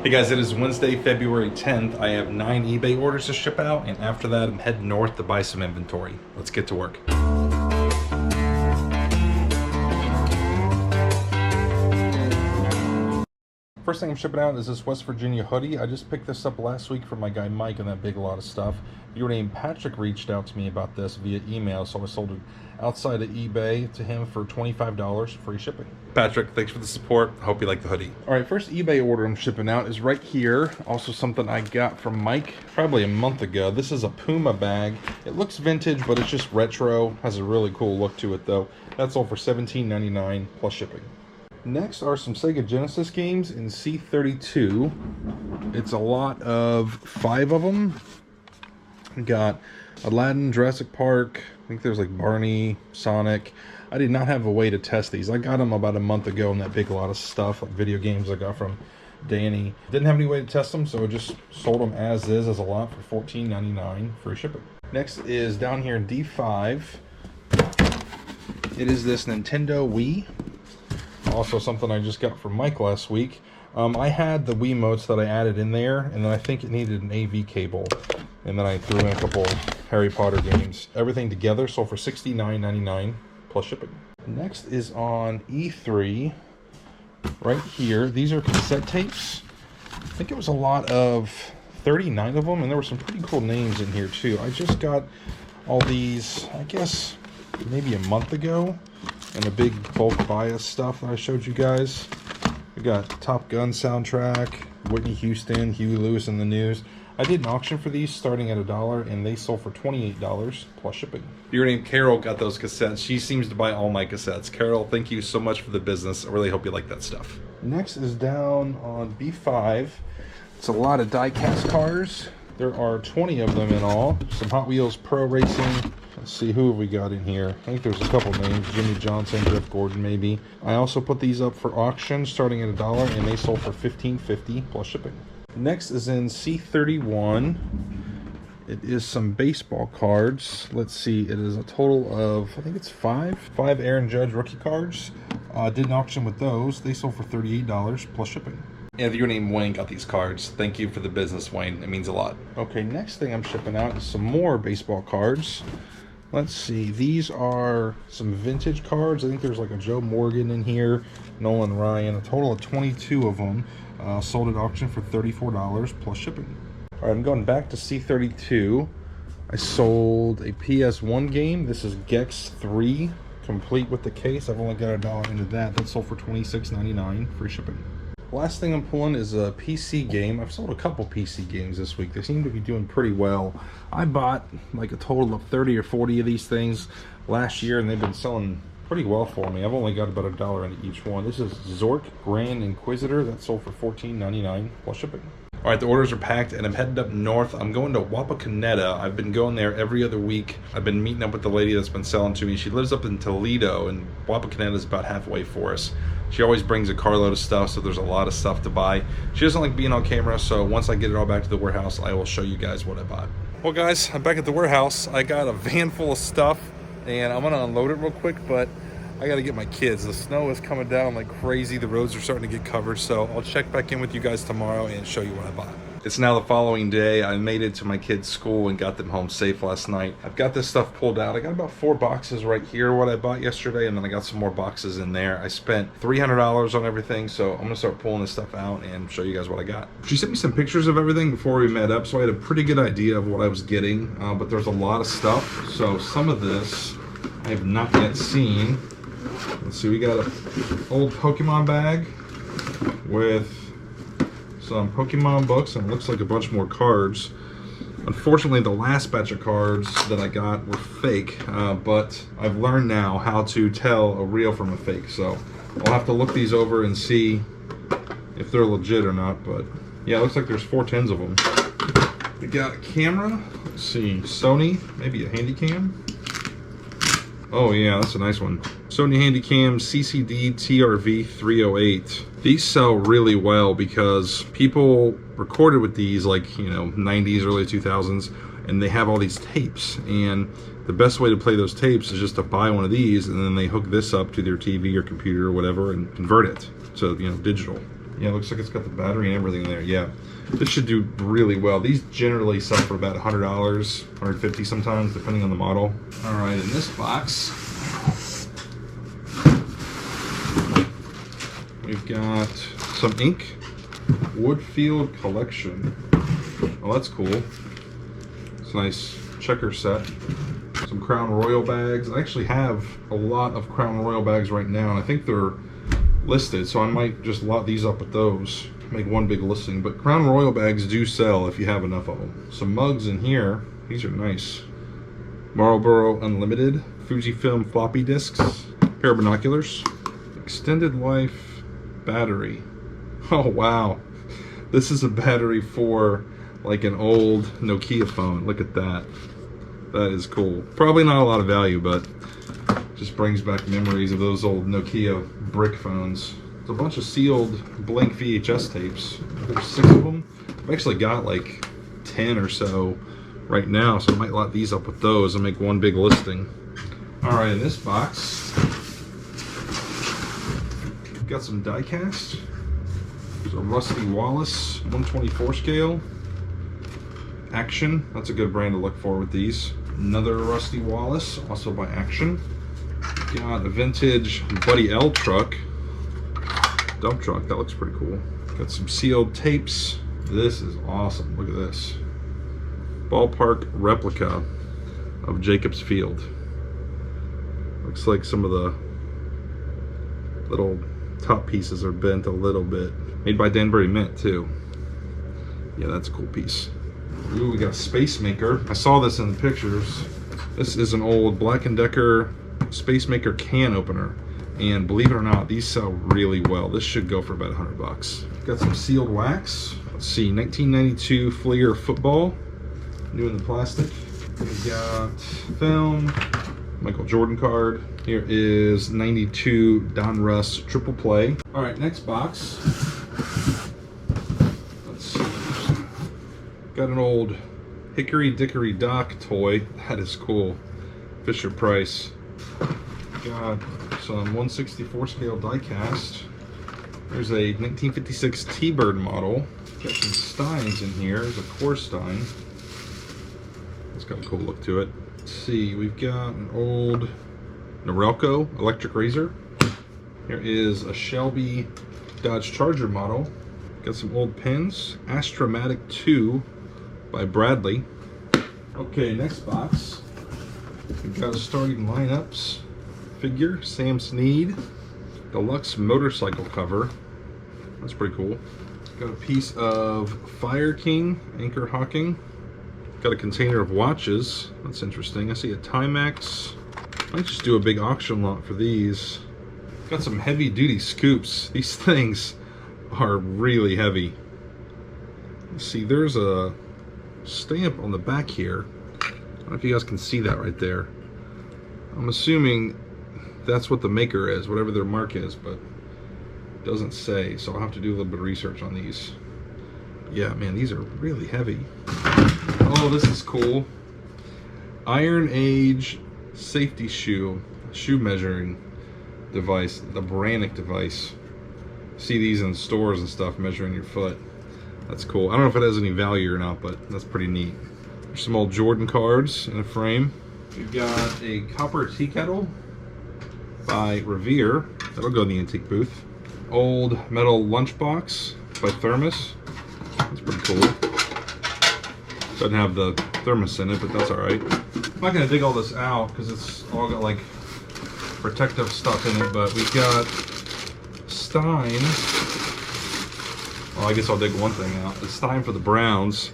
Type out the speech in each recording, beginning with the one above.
Hey guys, it is Wednesday, February 10th. I have 9 eBay orders to ship out, and after that I'm heading north to buy some inventory. Let's get to work. First thing I'm shipping out is this West Virginia hoodie. I just picked this up last week from my guy Mike and that Big Lot of Stuff. Your name Patrick reached out to me about this via email, so I sold it outside of eBay to him for $25 free shipping. Patrick, thanks for the support. I hope you like the hoodie. All right, first eBay order I'm shipping out is right here. Also something I got from Mike probably a month ago. This is a Puma bag. It looks vintage, but it's just retro. Has a really cool look to it though. That's all for $17.99 plus shipping. Next are some Sega Genesis games in C32. It's a lot of 5 of them. We got Aladdin, Jurassic Park, I think there's like Barney, Sonic. I did not have a way to test these. I got them about a month ago in that Big Lot of Stuff, like video games I got from Danny. Didn't have any way to test them, so I just sold them as is, as a lot for $14.99 free shipping. Next is down here in D5. It is this Nintendo Wii. Also something I just got from Mike last week. I had the Wiimotes that I added in there, and then I think it needed an AV cable. And then I threw in a couple Harry Potter games. Everything together sold for $69.99 plus shipping. Next is on E3, right here. These are cassette tapes. I think it was a lot of 39 of them, and there were some pretty cool names in here too. I just got all these, I guess, maybe a month ago, and a big bulk bias stuff that I showed you guys. We got Top Gun soundtrack, Whitney Houston, Huey Lewis in the News. I did an auction for these starting at $1, and they sold for $28 plus shipping. Your name Carol got those cassettes. She seems to buy all my cassettes. Carol, thank you so much for the business. I really hope you like that stuff. Next is down on B5. It's a lot of die-cast cars. There are 20 of them in all. Some Hot Wheels Pro Racing. Let's see, who have we got in here? I think there's a couple names. Jimmy Johnson, Jeff Gordon, maybe. I also put these up for auction starting at $1, and they sold for $15.50 plus shipping. Next is in C31. It is some baseball cards. Let's see, it is a total of, I think it's 5 Aaron Judge rookie cards. Did an auction with those. They sold for $38 plus shipping. And your name Wayne got these cards. Thank you for the business, Wayne. It means a lot. Okay, next thing I'm shipping out is some more baseball cards. Let's see, these are some vintage cards. I think there's like a Joe Morgan in here, Nolan Ryan, a total of 22 of them. Sold at auction for $34 plus shipping. All right, I'm going back to C32. I sold a PS1 game. This is Gex 3, complete with the case. I've only got $1 into that. That sold for $26.99, free shipping. Last thing I'm pulling is a PC game. I've sold a couple PC games this week. They seem to be doing pretty well. I bought like a total of 30 or 40 of these things last year, and they've been selling pretty well for me. I've only got about $1 into each one. This is Zork Grand Inquisitor. That sold for $14.99 plus shipping. All right, the orders are packed, and I'm headed up north. I'm going to Wapakoneta. I've been going there every other week. I've been meeting up with the lady that's been selling to me. She lives up in Toledo, and Wapakoneta is about halfway for us. She always brings a carload of stuff, so there's a lot of stuff to buy. She doesn't like being on camera, so once I get it all back to the warehouse, I will show you guys what I bought. Well, guys, I'm back at the warehouse. I got a van full of stuff, and I'm gonna unload it real quick, but I gotta get my kids. The snow is coming down like crazy. The roads are starting to get covered, so I'll check back in with you guys tomorrow and show you what I bought. It's now the following day. I made it to my kids' school and got them home safe last night. I've got this stuff pulled out. I got about 4 boxes right here, what I bought yesterday, and then I got some more boxes in there. I spent $300 on everything, so I'm gonna start pulling this stuff out and show you guys what I got. She sent me some pictures of everything before we met up, so I had a pretty good idea of what I was getting, but there's a lot of stuff. So some of this I have not yet seen. Let's see, we got an old Pokemon bag with some Pokemon books, and it looks like a bunch more cards. Unfortunately, the last batch of cards that I got were fake, but I've learned now how to tell a real from a fake, so I'll have to look these over and see if they're legit or not. But yeah, it looks like there's 4 tins of them. We got a camera. Let's see, Sony, maybe a Handycam. Oh yeah, that's a nice one. Sony Handycam CCD TRV 308. These sell really well because people recorded with these like, you know, 90s, early 2000s, and they have all these tapes. And the best way to play those tapes is just to buy one of these, and then they hook this up to their TV or computer or whatever and convert it to, you know, digital. Yeah, it looks like it's got the battery and everything there. Yeah, this should do really well. These generally sell for about $100, $150 sometimes, depending on the model. All right, in this box, we've got some ink, Woodfield Collection. Oh, that's cool. It's a nice checker set. Some Crown Royal bags. I actually have a lot of Crown Royal bags right now, and I think they're listed, so I might just lot these up with those, make one big listing. But Crown Royal bags do sell if you have enough of them. Some mugs in here. These are nice. Marlboro Unlimited, Fujifilm floppy disks, pair of binoculars, extended life battery. Oh wow, this is a battery for like an old Nokia phone. Look at that. That is cool. Probably not a lot of value, but just brings back memories of those old Nokia brick phones. It's a bunch of sealed blank VHS tapes. There's 6 of them. I've actually got like 10 or so right now, so I might lot these up with those and make one big listing. All right, in this box, we've got some die cast. There's a Rusty Wallace 124 scale. Action, that's a good brand to look for with these. Another Rusty Wallace, also by Action. Got a vintage Buddy L truck, dump truck, that looks pretty cool. Got some sealed tapes. This is awesome, look at this. Ballpark replica of Jacobs Field. Looks like some of the little top pieces are bent a little bit. Made by Danbury Mint too. Yeah, that's a cool piece. Ooh, we got a Space Maker. I saw this in the pictures. This is an old Black & Decker Space Maker can opener. And believe it or not, these sell really well. This should go for about $100. Got some sealed wax. Let's see, 1992 Fleer football. New in the plastic. We got film, Michael Jordan card. Here is 92 Don Russ triple play. All right, next box. Let's see. Got an old Hickory Dickory Dock toy. That is cool. Fisher Price. Got some 1/64 scale die cast. There's a 1956 T-Bird model. Got some Steins in here. There's a core Stein. It's got a cool look to it. Let's see, we've got an old Norelco electric razor. Here is a Shelby Dodge Charger model. Got some old pins. Astromatic 2 by Bradley. Okay, next box. We've got a starting lineups figure, Sam Snead. Deluxe motorcycle cover. That's pretty cool. Got a piece of Fire King Anchor Hawking. Got a container of watches. That's interesting. I see a Timex. Might just do a big auction lot for these. Got some heavy duty scoops. These things are really heavy. Let's see, there's a stamp on the back here. I don't know if you guys can see that right there. I'm assuming that's what the maker is, whatever their mark is, but it doesn't say, so I'll have to do a little bit of research on these. Yeah, man, these are really heavy. Oh, this is cool. Iron Age safety shoe measuring device, the Brannick device. See these in stores and stuff, measuring your foot. That's cool. I don't know if it has any value or not, but that's pretty neat. There's some old Jordan cards in a frame. We've got a copper tea kettle by Revere. That'll go in the antique booth. Old metal lunchbox by Thermos. That's pretty cool. Doesn't have the thermos in it, but that's all right. I'm not gonna dig all this out because it's all got like protective stuff in it, but we've got Stein. Well, I guess I'll dig one thing out. It's Stein for the Browns.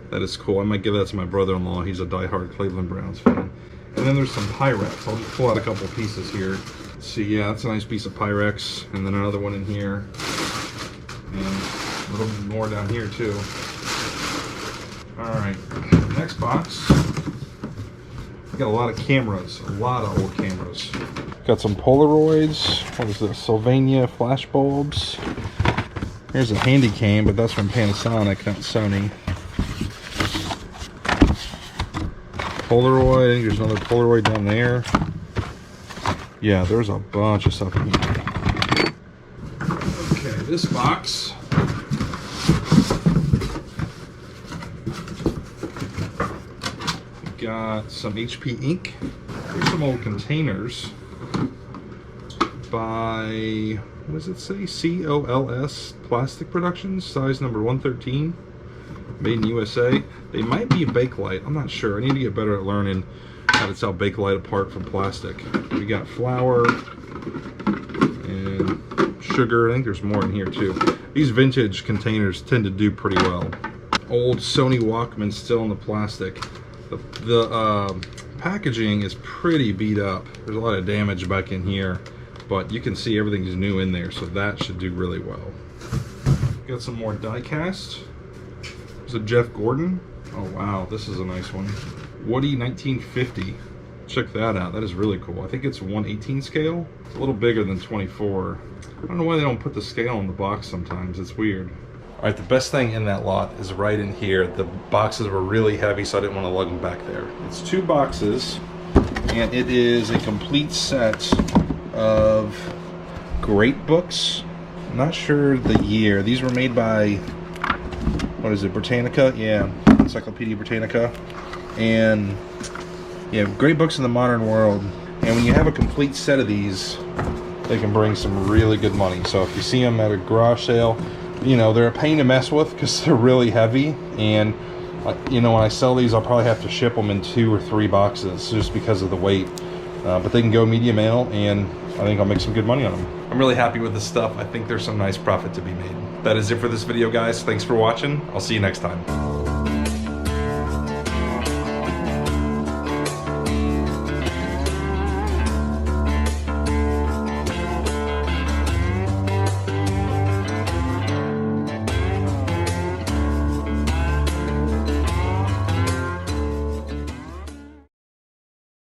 That is cool. I might give that to my brother-in-law. He's a diehard Cleveland Browns fan. And then there's some Pyrex. I'll just pull out a couple pieces here. Let's see, yeah, that's a nice piece of Pyrex. And then another one in here. And a little bit more down here too. All right, next box. We got a lot of cameras, a lot of old cameras. Got some Polaroids. What is this? Sylvania flash bulbs. Here's a handy cam, but that's from Panasonic, not Sony. Polaroid. I think there's another Polaroid down there. Yeah, there's a bunch of stuff in here. Okay, this box got some HP ink. Here's some old containers by, what does it say? COLS Plastic Productions, size number 113, made in USA. They might be Bakelite, I'm not sure. I need to get better at learning how to tell Bakelite apart from plastic. We got flour and sugar. I think there's more in here too. These vintage containers tend to do pretty well. Old Sony Walkman still in the plastic. The packaging is pretty beat up. There's a lot of damage back in here, but you can see everything's new in there, so that should do really well. Got some more die cast. There's a Jeff Gordon. Oh wow, this is a nice one. Woody 1950. Check that out. That is really cool. I think it's 1/18 scale. It's a little bigger than 24. I don't know why they don't put the scale in the box sometimes. It's weird. All right, the best thing in that lot is right in here. The boxes were really heavy, so I didn't want to lug them back there. It's 2 boxes, and it is a complete set of great books. I'm not sure the year. These were made by, what is it, Britannica? Yeah, Encyclopedia Britannica. And yeah, great books in the modern world. And when you have a complete set of these, they can bring some really good money. So if you see them at a garage sale, you know, they're a pain to mess with because they're really heavy. And you know, when I sell these, I'll probably have to ship them in 2 or 3 boxes just because of the weight. But they can go media mail, and I think I'll make some good money on them. I'm really happy with this stuff. I think there's some nice profit to be made. That is it for this video, guys. Thanks for watching. I'll see you next time.